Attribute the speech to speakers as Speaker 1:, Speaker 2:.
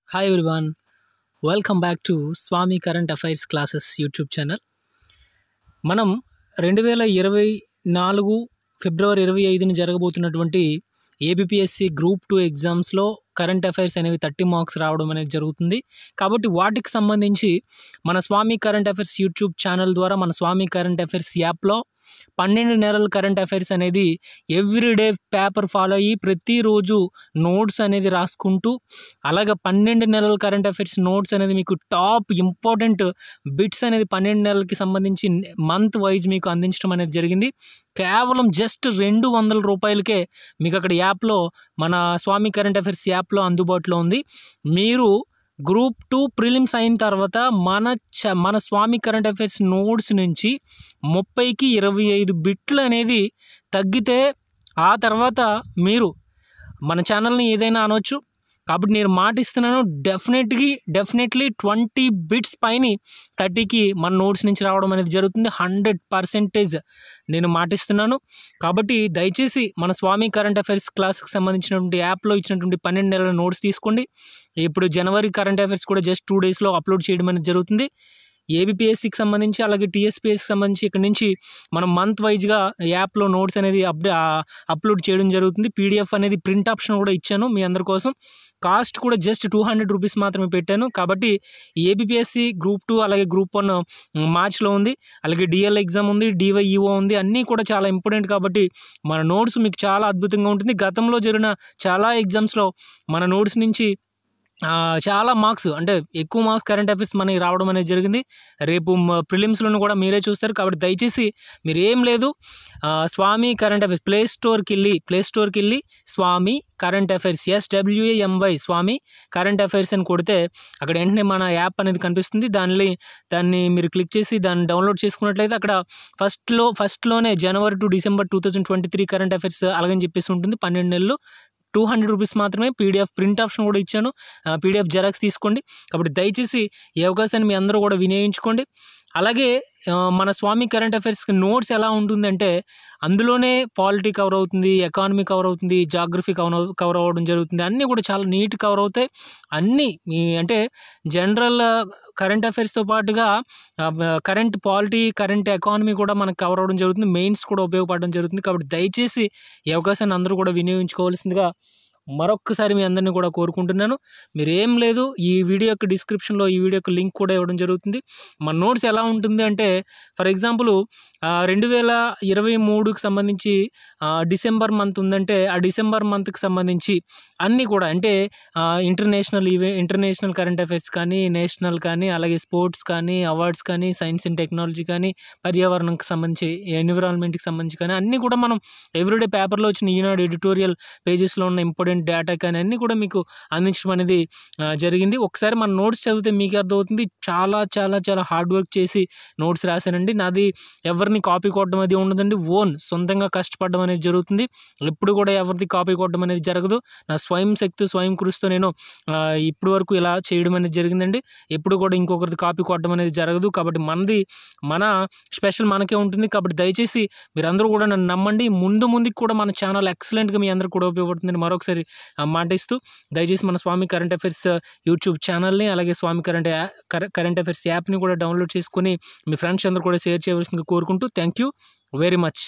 Speaker 1: Hi everyone, welcome back to Swami Current Affairs Classes YouTube channel. మనం 2024 ఫిబ్రవరి 25న జరగబోతున్నటువంటి ABPSC group 2 ఎగ్జామ్స్లో current affairs అనేవి 30 marks రావడం అనేది జరుగుతుంది. కాబట్టి వాటికి సంబంధించి మన స్వామి కరెంట్ అఫైర్స్ యూట్యూబ్ ఛానల్ ద్వారా మన స్వామి కరెంట్ అఫైర్స్ యాప్లో 12 నెలల కరెంట్ అఫైర్స్ అనేది ఎవ్రీడే పేపర్ ఫాలో అయ్యి ప్రతిరోజు నోట్స్ అనేది రాసుకుంటూ అలాగే 12 నెలల కరెంట్ అఫైర్స్ నోట్స్ అనేది మీకు టాప్ ఇంపార్టెంట్ బిట్స్ అనేది 12 నెలలకి సంబంధించి మంత్ వైజ్ మీకు అందించడం అనేది జరిగింది. కేవలం జస్ట్ 200 రూపాయలకే మీకు అక్కడ యాప్లో మన స్వామి కరెంట్ అఫైర్స్ యాప్లో అందుబాటులో ఉంది. మీరు గ్రూప్ 2 ప్రిలిమ్స్ అయిన తర్వాత మన స్వామి కరెంట్ అఫైర్స్ నోట్స్ నుంచి 30కి 25 బిట్లు అనేది తగ్గితే ఆ తర్వాత మీరు మన ఛానల్ని ఏదైనా అనవచ్చు. కాబట్టి నేను మాట ఇస్తున్నాను, డెఫినెట్లీ 20 బిట్స్ పైన 30కి మన నోట్స్ నుంచి రావడం అనేది జరుగుతుంది. 100% నేను మాటిస్తున్నాను. కాబట్టి దయచేసి మన స్వామి కరెంట్ అఫైర్స్ క్లాస్కి సంబంధించినటువంటి యాప్లో ఇచ్చినటువంటి 12 నెలల నోట్స్ తీసుకోండి. ఇప్పుడు జనవరి కరెంట్ అఫైర్స్ కూడా జస్ట్ 2 డేస్లో అప్లోడ్ చేయడం అనేది జరుగుతుంది. ఏబిపిఎస్సికి సంబంధించి అలాగే టీఎస్పిఎస్సికి సంబంధించి ఇక్కడ నుంచి మనం మంత్ వైజ్గా యాప్లో నోట్స్ అనేది అప్లోడ్ చేయడం జరుగుతుంది. పీడిఎఫ్ అనేది ప్రింట్ ఆప్షన్ కూడా ఇచ్చాను మీ అందరి కోసం. కాస్ట్ కూడా జస్ట్ 200 రూపీస్ మాత్రమే పెట్టాను. కాబట్టి ఏబిపిఎస్సి గ్రూప్ 2 అలాగే గ్రూప్ 1 మార్చ్లో ఉంది, అలాగే డిఎల్ ఎగ్జామ్ ఉంది, డివైఈఓ ఉంది, అన్నీ కూడా చాలా ఇంపార్టెంట్. కాబట్టి మన నోట్స్ మీకు చాలా అద్భుతంగా ఉంటుంది. గతంలో జరిగిన చాలా ఎగ్జామ్స్లో మన నోట్స్ నుంచి చాలా మార్క్స్ అంటే ఎక్కువ మార్క్స్ కరెంట్ అఫైర్స్ మనకి రావడం అనేది జరిగింది. రేపు ప్రిలిమ్స్లోనూ కూడా మీరే చూస్తారు. కాబట్టి దయచేసి మీరు ఏం లేదు, స్వామి కరెంట్ అఫైర్స్ ప్లే స్టోర్కి వెళ్ళి స్వామి కరెంట్ అఫైర్స్ SWAMY స్వామి కరెంట్ అఫైర్స్ అని కొడితే అక్కడ వెంటనే మన యాప్ అనేది కనిపిస్తుంది. దాన్ని మీరు క్లిక్ చేసి దాన్ని డౌన్లోడ్ చేసుకున్నట్లయితే అక్కడ ఫస్ట్లోనే జనవరి టు డిసెంబర్ 2023 కరెంట్ అఫైర్స్ అలాగని చెప్పేసి ఉంటుంది. 12 నెలలు 200 రూపీస్ మాత్రమే. పీడిఎఫ్ ప్రింట్ ఆప్షన్ కూడా ఇచ్చాను, పీడిఎఫ్ జెరాక్స్ తీసుకోండి. కాబట్టి దయచేసి ఈ అవకాశాన్ని మీ అందరూ కూడా వినియోగించుకోండి. అలాగే మన స్వామి కరెంట్ అఫైర్స్కి నోట్స్ ఎలా ఉంటుందంటే అందులోనే పాలిటీ కవర్ అవుతుంది, ఎకానమీ కవర్ అవుతుంది, జాగ్రఫీ కవర్ అవ్వడం జరుగుతుంది. అన్నీ కూడా చాలా నీట్ కవర్ అవుతాయి. అన్నీ అంటే జనరల్ కరెంట్ అఫైర్స్తో పాటుగా కరెంట్ పాలిటీ, కరెంట్ ఎకానమీ కూడా మనకు కవర్ అవ్వడం జరుగుతుంది. మెయిన్స్ కూడా ఉపయోగపడడం జరుగుతుంది. కాబట్టి దయచేసి ఈ అవకాశాన్ని అందరూ కూడా వినియోగించుకోవాల్సిందిగా మరొక్కసారి మీ అందరినీ కూడా కోరుకుంటున్నాను. మీరు ఏం లేదు, ఈ వీడియో యొక్క డిస్క్రిప్షన్లో ఈ వీడియో యొక్క లింక్ కూడా ఇవ్వడం జరుగుతుంది. మన నోట్స్ ఎలా ఉంటుంది అంటే ఫర్ ఎగ్జాంపుల్ 2023కి సంబంధించి డిసెంబర్ మంత్ ఉందంటే ఆ డిసెంబర్ మంత్కి సంబంధించి అన్నీ కూడా అంటే ఇంటర్నేషనల్ కరెంట్ అఫైర్స్ కానీ, నేషనల్ కానీ, అలాగే స్పోర్ట్స్ కానీ, అవార్డ్స్ కానీ, సైన్స్ అండ్ టెక్నాలజీ కానీ, పర్యావరణంకి సంబంధించి, ఎన్విరాన్మెంట్కి సంబంధించి కానీ అన్నీ కూడా మనం ఎవ్రీడే పేపర్లో వచ్చిన ఈనాడు ఎడిటోరియల్ పేజెస్లో ఉన్న ఇంపార్టెంట్ డేటా కానీ అన్నీ కూడా మీకు అందించడం అనేది జరిగింది. ఒకసారి మన నోట్స్ చదివితే మీకు అర్థమవుతుంది. చాలా చాలా చాలా హార్డ్ వర్క్ చేసి నోట్స్ రాశానండి. నాది ఎవరిని కాపీ కొట్టడం అది ఉండదండి. సొంతంగా కష్టపడడం అనేది జరుగుతుంది. ఎప్పుడు కూడా ఎవరిది కాపీ కొట్టడం అనేది జరగదు. నా స్వయం శక్తి, స్వయం కృషితో నేను ఇప్పటి వరకు ఇలా చేయడం అనేది జరిగిందండి. ఎప్పుడు కూడా ఇంకొకరిది కాపీ కొట్టడం అనేది జరగదు. కాబట్టి మన స్పెషల్ మనకే ఉంటుంది. కాబట్టి దయచేసి మీరందరూ కూడా నన్ను నమ్మండి. ముందుకు కూడా మన ఛానల్ ఎక్సలెంట్గా మీ అందరూ కూడా ఉపయోగపడుతుందని మరొకసారి మాటిస్తూ దయచేసి మన స్వామి కరెంట్ అఫైర్స్ యూట్యూబ్ ఛానల్ని అలాగే స్వామి కరెంట్ అఫైర్స్ యాప్ని కూడా డౌన్లోడ్ చేసుకొని మీ ఫ్రెండ్స్ అందరూ కూడా షేర్ చేయవలసిందిగా కోరుకుంటూ థ్యాంక్ యూ వెరీ మచ్.